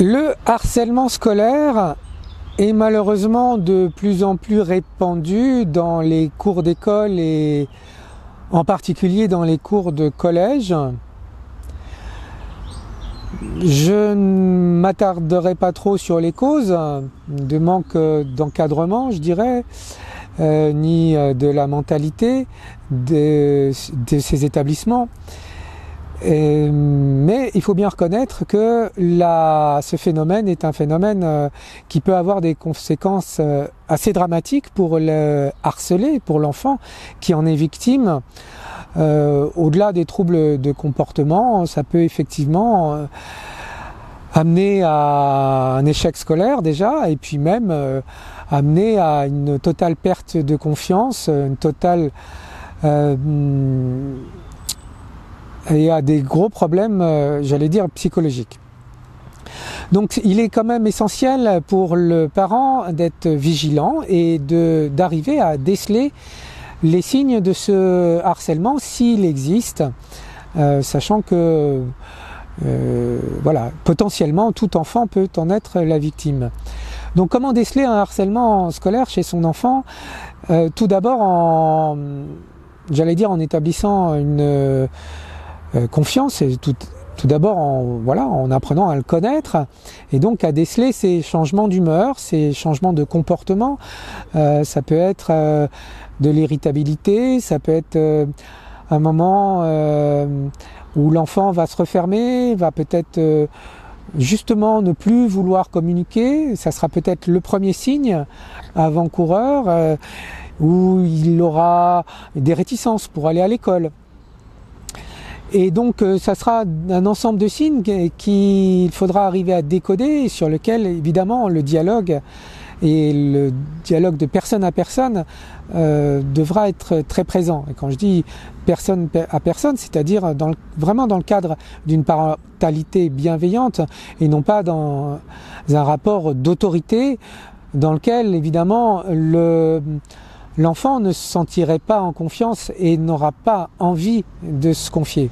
Le harcèlement scolaire est malheureusement de plus en plus répandu dans les cours d'école et en particulier dans les cours de collège. Je ne m'attarderai pas trop sur les causes de manque d'encadrement, je dirais, ni de la mentalité de ces établissements. Mais il faut bien reconnaître que ce phénomène est un phénomène qui peut avoir des conséquences assez dramatiques pour le harcelé, pour l'enfant qui en est victime. Au-delà des troubles de comportement, ça peut effectivement amener à un échec scolaire déjà, et puis même amener à une totale perte de confiance, une totale et à des gros problèmes, j'allais dire, psychologiques. Donc il est quand même essentiel pour le parent d'être vigilant et d'arriver à déceler les signes de ce harcèlement s'il existe, sachant que voilà, potentiellement tout enfant peut en être la victime. Donc comment déceler un harcèlement scolaire chez son enfant? Tout d'abord j'allais dire en établissant une confiance, et tout d'abord en apprenant à le connaître et donc à déceler ces changements d'humeur, ces changements de comportement. Ça peut être de l'irritabilité, ça peut être un moment où l'enfant va se refermer, va peut-être justement ne plus vouloir communiquer. Ça sera peut-être le premier signe avant-coureur où il aura des réticences pour aller à l'école. Et donc ça sera un ensemble de signes qu'il faudra arriver à décoder et sur lequel évidemment le dialogue et le dialogue de personne à personne devra être très présent. Et quand je dis personne à personne, c'est-à-dire vraiment dans le cadre d'une parentalité bienveillante et non pas dans un rapport d'autorité dans lequel évidemment l'enfant ne se sentirait pas en confiance et n'aura pas envie de se confier.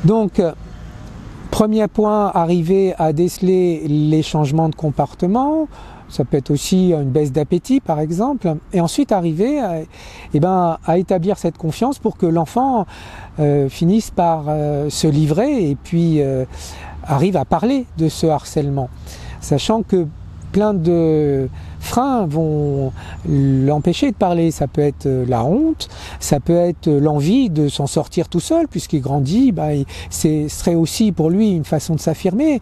Donc, premier point, arriver à déceler les changements de comportement. Ça peut être aussi une baisse d'appétit par exemple. Et ensuite arriver à établir cette confiance pour que l'enfant finisse par se livrer et puis arrive à parler de ce harcèlement. Sachant que plein de freins vont l'empêcher de parler. Ça peut être la honte, ça peut être l'envie de s'en sortir tout seul, puisqu'il grandit, ce serait aussi pour lui une façon de s'affirmer.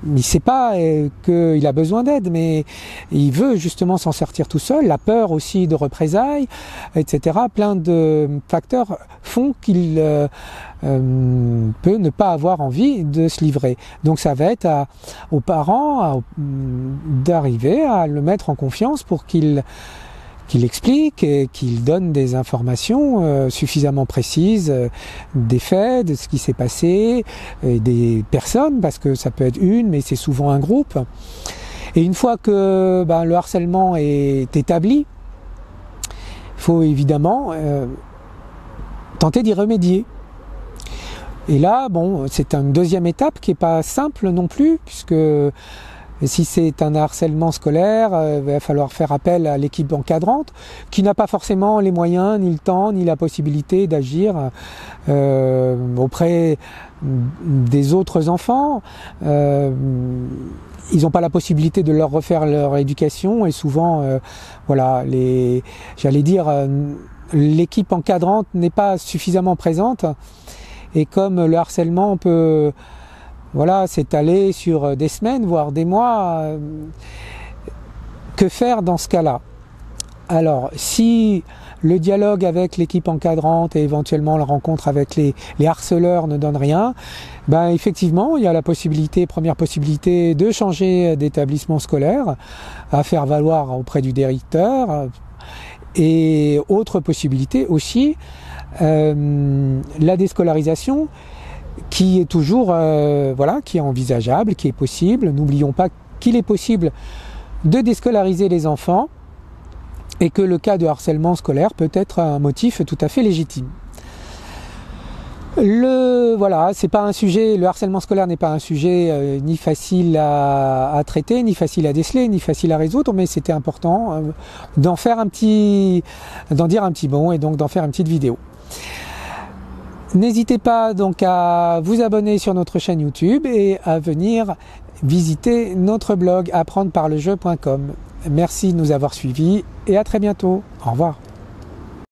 Il ne sait pas qu'il a besoin d'aide, mais il veut justement s'en sortir tout seul. La peur aussi de représailles, etc. Plein de facteurs font qu'il peut ne pas avoir envie de se livrer. Donc ça va être aux parents d'arriver à le mettre en confiance pour qu'il explique et qu'il donne des informations suffisamment précises des faits, de ce qui s'est passé, et des personnes, parce que ça peut être une, mais c'est souvent un groupe. Et une fois que le harcèlement est établi, il faut évidemment tenter d'y remédier. Et là, c'est une deuxième étape qui n'est pas simple non plus, puisque si c'est un harcèlement scolaire, il va falloir faire appel à l'équipe encadrante, qui n'a pas forcément les moyens, ni le temps, ni la possibilité d'agir auprès des autres enfants. Ils n'ont pas la possibilité de leur refaire leur éducation, et souvent, l'équipe encadrante n'est pas suffisamment présente. Et comme le harcèlement peut s'étaler sur des semaines, voire des mois, que faire dans ce cas-là? Alors, si le dialogue avec l'équipe encadrante et éventuellement la rencontre avec les harceleurs ne donne rien, effectivement, il y a la première possibilité de changer d'établissement scolaire, à faire valoir auprès du directeur. Et autre possibilité aussi, la déscolarisation, qui est toujours qui est envisageable, qui est possible. N'oublions pas qu'il est possible de déscolariser les enfants et que le cas de harcèlement scolaire peut être un motif tout à fait légitime. Voilà, c'est pas un sujet, le harcèlement scolaire n'est pas un sujet ni facile à traiter, ni facile à déceler, ni facile à résoudre, mais c'était important d'en dire un petit mot et donc d'en faire une petite vidéo. N'hésitez pas donc à vous abonner sur notre chaîne YouTube et à venir visiter notre blog apprendreparlejeu.com. Merci de nous avoir suivis et à très bientôt. Au revoir.